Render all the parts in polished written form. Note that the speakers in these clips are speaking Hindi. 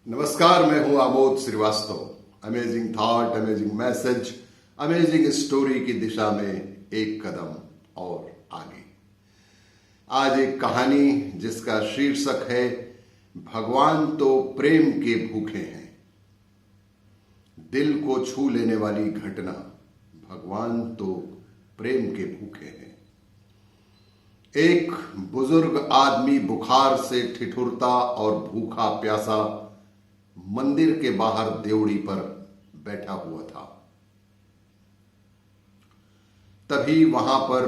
नमस्कार, मैं हूं Amod Srivastava. Amazing thought, amazing message, amazing story की दिशा में एक कदम और आगे। आज एक कहानी जिसका शीर्षक है भगवान तो प्रेम के भूखे हैं। दिल को छू लेने वाली घटना, भगवान तो प्रेम के भूखे हैं। एक बुजुर्ग आदमी बुखार से ठिठुरता और भूखा प्यासा मंदिर के बाहर देवड़ी पर बैठा हुआ था। तभी वहां पर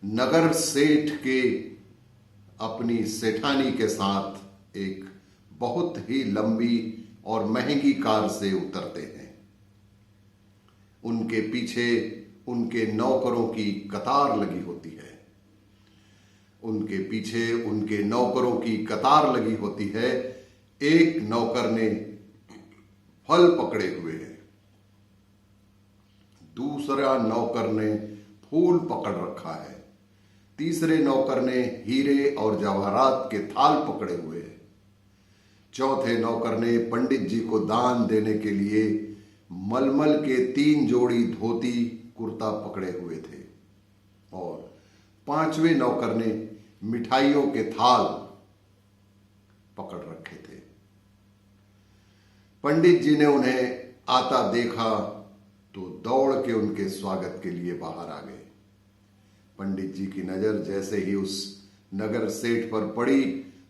नगर सेठ के अपनी सेठानी के साथ एक बहुत ही लंबी और महंगी कार से उतरते हैं। उनके पीछे उनके नौकरों की कतार लगी होती है। उनके पीछे उनके नौकरों की कतार लगी होती है। एक नौकर ने फल पकड़े हुए है, दूसरा नौकर ने फूल पकड़ रखा है, तीसरे नौकर ने हीरे और जवाहरात के थाल पकड़े हुए हैं, चौथे नौकर ने पंडित जी को दान देने के लिए मलमल के 3 जोड़ी धोती कुर्ता पकड़े हुए थे और 5वें नौकर ने मिठाइयों के थाल पकड़ रखे थे। पंडित जी ने उन्हें आता देखा तो दौड़ के उनके स्वागत के लिए बाहर आ गए। पंडित जी की नजर जैसे ही उस नगर सेठ पर पड़ी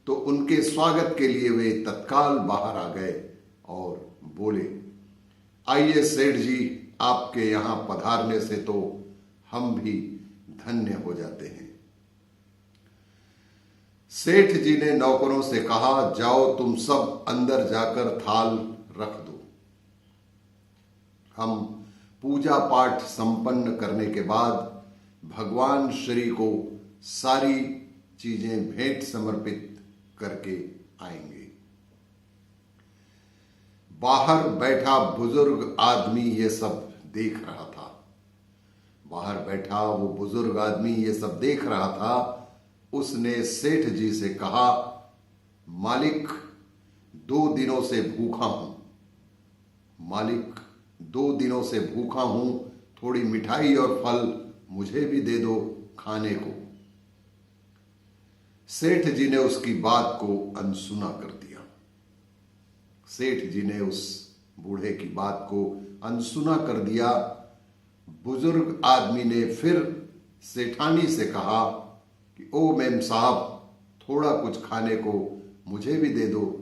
तो उनके स्वागत के लिए वे तत्काल बाहर आ गए और बोले, आइए सेठ जी, आपके यहां पधारने से तो हम भी धन्य हो जाते हैं। सेठ जी ने नौकरों से कहा, जाओ तुम सब अंदर जाकर थाल रख दो। हम पूजा पाठ संपन्न करने के बाद भगवान श्री को सारी चीजें भेंट समर्पित करके आएंगे। बाहर बैठा बुजुर्ग आदमी ये सब देख रहा था। बाहर बैठा वो बुजुर्ग आदमी ये सब देख रहा था। उसने सेठ जी से कहा, मालिक 2 दिनों से भूखा हूं। मालिक 2 दिनों से भूखा हूं, थोड़ी मिठाई और फल मुझे भी दे दो खाने को। सेठ जी ने उसकी बात को अनसुना कर दिया। सेठ जी ने उस बूढ़े की बात को अनसुना कर दिया। बुजुर्ग आदमी ने फिर सेठानी से कहा कि ओ मेम साहब, थोड़ा कुछ खाने को मुझे भी दे दो।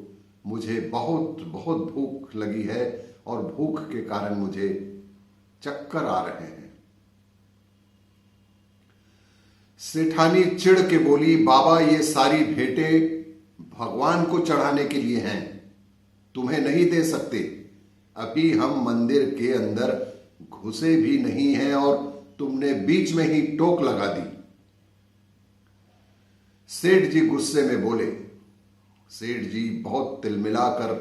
मुझे बहुत बहुत भूख लगी है और भूख के कारण मुझे चक्कर आ रहे हैं। सेठानी चिढ़ के बोली, बाबा ये सारी भेंटें भगवान को चढ़ाने के लिए हैं, तुम्हें नहीं दे सकते। अभी हम मंदिर के अंदर घुसे भी नहीं हैं और तुमने बीच में ही टोक लगा दी। सेठ जी गुस्से में बोले। सेठ जी बहुत तिलमिलाकर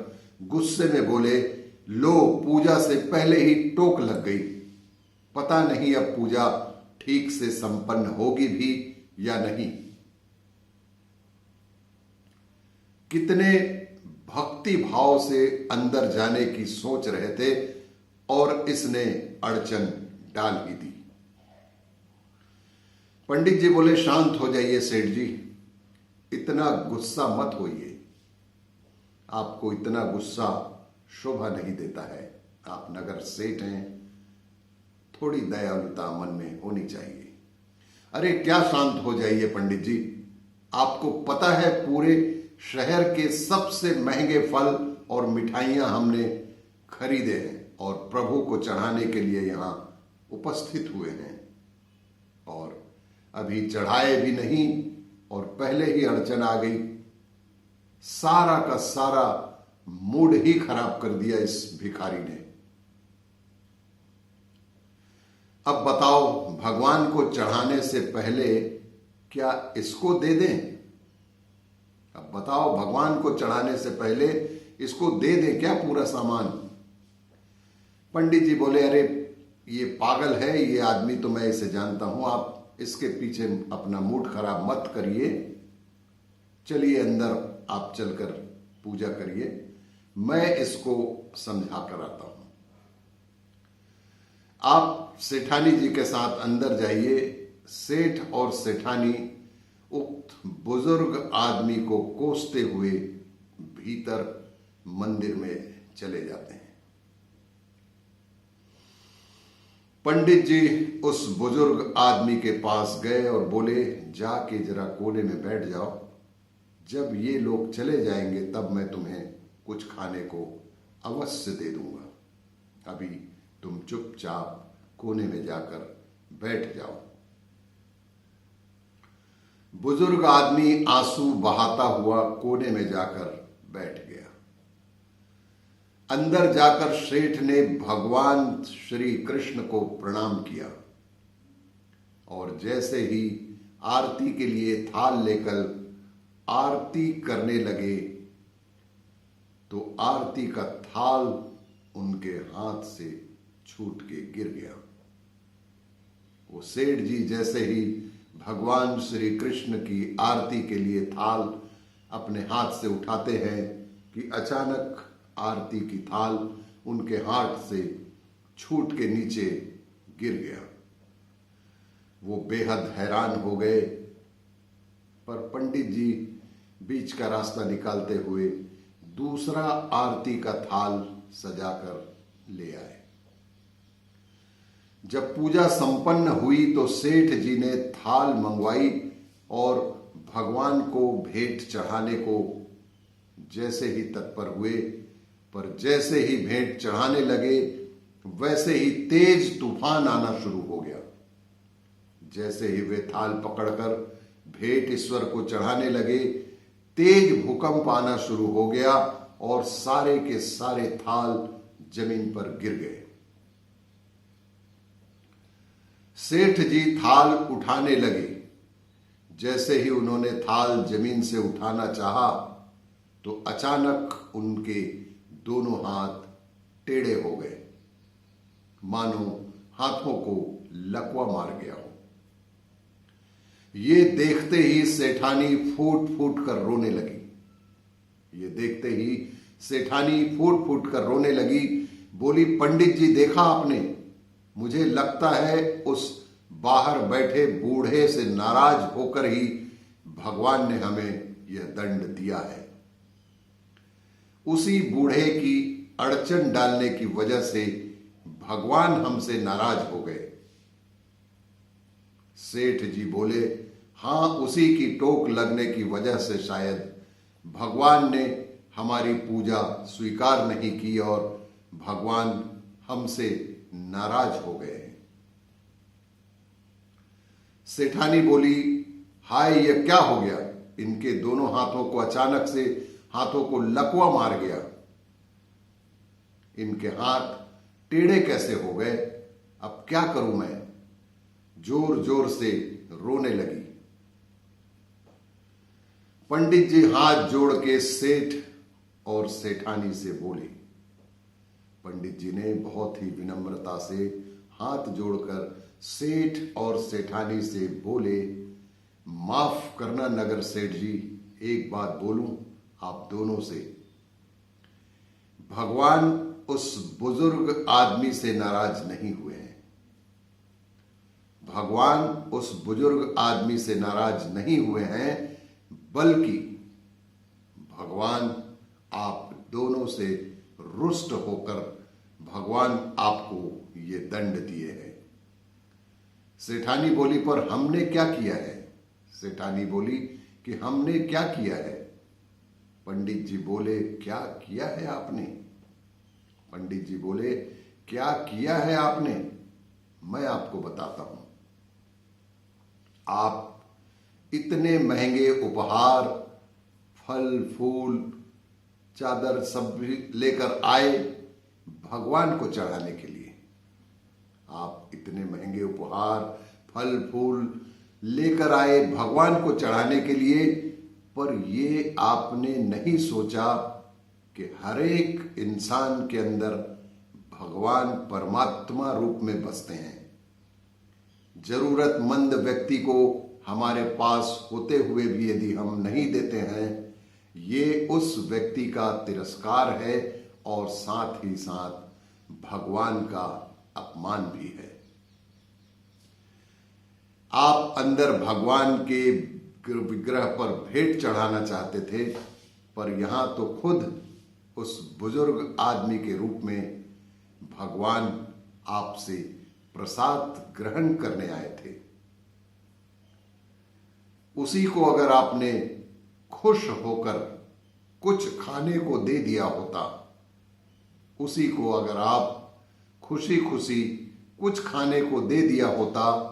गुस्से में बोले, लो पूजा से पहले ही टोक लग गई। पता नहीं अब पूजा ठीक से संपन्न होगी भी या नहीं। कितने भक्ति भाव से अंदर जाने की सोच रहे थे और इसने अड़चन डाल ही दी। पंडित जी बोले, शांत हो जाइए सेठ जी, इतना गुस्सा मत होइए। आपको इतना गुस्सा शोभा नहीं देता है। आप नगर सेठ हैं, थोड़ी दयालुता मन में होनी चाहिए। अरे क्या शांत हो जाइए पंडित जी, आपको पता है पूरे शहर के सबसे महंगे फल और मिठाइयां हमने खरीदे हैं और प्रभु को चढ़ाने के लिए यहां उपस्थित हुए हैं और अभी चढ़ाए भी नहीं और पहले ही अड़चन आ गई। सारा का सारा मूड ही खराब कर दिया इस भिखारी ने। अब बताओ, भगवान को चढ़ाने से पहले क्या इसको दे दें? अब बताओ, भगवान को चढ़ाने से पहले इसको दे दें क्या पूरा सामान? पंडित जी बोले, अरे ये पागल है ये आदमी, तो मैं इसे जानता हूं, आप इसके पीछे अपना मूड खराब मत करिए। चलिए अंदर आप चलकर पूजा करिए। मैं इसको समझा कर आता हूं। आप सेठानी जी के साथ अंदर जाइए। सेठ और सेठानी उक्त बुजुर्ग आदमी को कोसते हुए भीतर मंदिर में चले जाते हैं। पंडित जी उस बुजुर्ग आदमी के पास गए और बोले, जाके जरा कोने में बैठ जाओ, जब ये लोग चले जाएंगे तब मैं तुम्हें कुछ खाने को अवश्य दे दूंगा। अभी तुम चुपचाप कोने में जाकर बैठ जाओ। बुजुर्ग आदमी आंसू बहाता हुआ कोने में जाकर बैठ गया। अंदर जाकर सेठ ने भगवान श्री कृष्ण को प्रणाम किया और जैसे ही आरती के लिए थाल लेकर आरती करने लगे तो आरती का थाल उनके हाथ से छूट के गिर गया। वो सेठ जी जैसे ही भगवान श्री कृष्ण की आरती के लिए थाल अपने हाथ से उठाते हैं कि अचानक आरती की थाल उनके हाथ से छूट के नीचे गिर गया। वो बेहद हैरान हो गए, पर पंडित जी बीच का रास्ता निकालते हुए दूसरा आरती का थाल सजाकर ले आए। जब पूजा संपन्न हुई तो सेठ जी ने थाल मंगवाई और भगवान को भेंट चढ़ाने को जैसे ही तत्पर हुए, पर जैसे ही भेंट चढ़ाने लगे वैसे ही तेज तूफान आना शुरू हो गया। जैसे ही वे थाल पकड़कर भेंट ईश्वर को चढ़ाने लगे, तेज भूकंप आना शुरू हो गया और सारे के सारे थाल जमीन पर गिर गए। सेठ जी थाल उठाने लगे। जैसे ही उन्होंने थाल जमीन से उठाना चाहा तो अचानक उनके दोनों हाथ टेढ़े हो गए, मानो हाथों को लकवा मार गया हो। ये देखते ही सेठानी फूट फूट कर रोने लगी। ये देखते ही सेठानी फूट फूट कर रोने लगी। बोली, पंडित जी देखा आपने, मुझे लगता है उस बाहर बैठे बूढ़े से नाराज होकर ही भगवान ने हमें यह दंड दिया है। उसी बूढ़े की अड़चन डालने की वजह से भगवान हमसे नाराज हो गए। सेठ जी बोले, हां, उसी की टोक लगने की वजह से शायद भगवान ने हमारी पूजा स्वीकार नहीं की और भगवान हमसे नाराज हो गए। सेठानी बोली, हाय, ये क्या हो गया? इनके दोनों हाथों को अचानक से हाथों को लकवा मार गया। इनके हाथ टेढ़े कैसे हो गए? अब क्या करूं मैं? जोर जोर से रोने लगी। पंडित जी हाथ जोड़ के सेठ और सेठानी से बोले। पंडित जी ने बहुत ही विनम्रता से हाथ जोड़कर सेठ और सेठानी से बोले, माफ करना नगर सेठ जी, एक बात बोलूं आप दोनों से। भगवान उस बुजुर्ग आदमी से नाराज नहीं हुए हैं। भगवान उस बुजुर्ग आदमी से नाराज नहीं हुए हैं, बल्कि भगवान आप दोनों से रुष्ट होकर भगवान आपको ये दंड दिए हैं। सेठानी बोली, पर हमने क्या किया है? सेठानी बोली कि हमने क्या किया है? पंडित जी बोले, क्या किया है आपने? पंडित जी बोले, क्या किया है आपने? मैं आपको बताता हूं। आप इतने महंगे उपहार, फल फूल, चादर सब भी लेकर आए भगवान को चढ़ाने के लिए। आप इतने महंगे उपहार, फल फूल लेकर आए भगवान को चढ़ाने के लिए, पर ये आपने नहीं सोचा कि हर एक इंसान के अंदर भगवान परमात्मा रूप में बसते हैं। जरूरतमंद व्यक्ति को हमारे पास होते हुए भी यदि हम नहीं देते हैं, ये उस व्यक्ति का तिरस्कार है और साथ ही साथ भगवान का अपमान भी है। आप अंदर भगवान के विग्रह पर भेंट चढ़ाना चाहते थे, पर यहां तो खुद उस बुजुर्ग आदमी के रूप में भगवान आपसे प्रसाद ग्रहण करने आए थे। उसी को अगर आपने खुश होकर कुछ खाने को दे दिया होता, उसी को अगर आप खुशी खुशी कुछ खाने को दे दिया होता,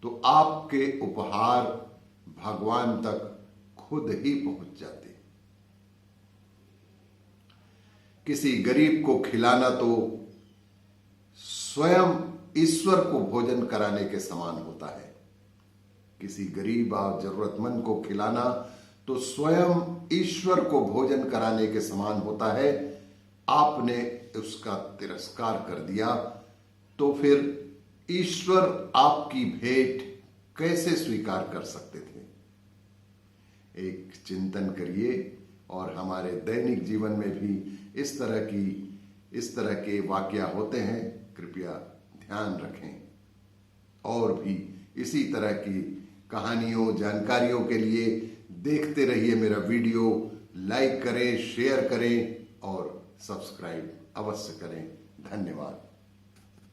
तो आपके उपहार भगवान तक खुद ही पहुंच जाते। किसी गरीब को खिलाना तो स्वयं ईश्वर को भोजन कराने के समान होता है। किसी गरीब और जरूरतमंद को खिलाना तो स्वयं ईश्वर को भोजन कराने के समान होता है। आपने उसका तिरस्कार कर दिया, तो फिर ईश्वर आपकी भेंट कैसे स्वीकार कर सकते थे? एक चिंतन करिए और हमारे दैनिक जीवन में भी इस तरह के वाकया होते हैं, कृपया ध्यान रखें। और भी इसी तरह की कहानियों, जानकारियों के लिए देखते रहिए मेरा वीडियो। लाइक करें, शेयर करें और सब्सक्राइब अवश्य करें। धन्यवाद।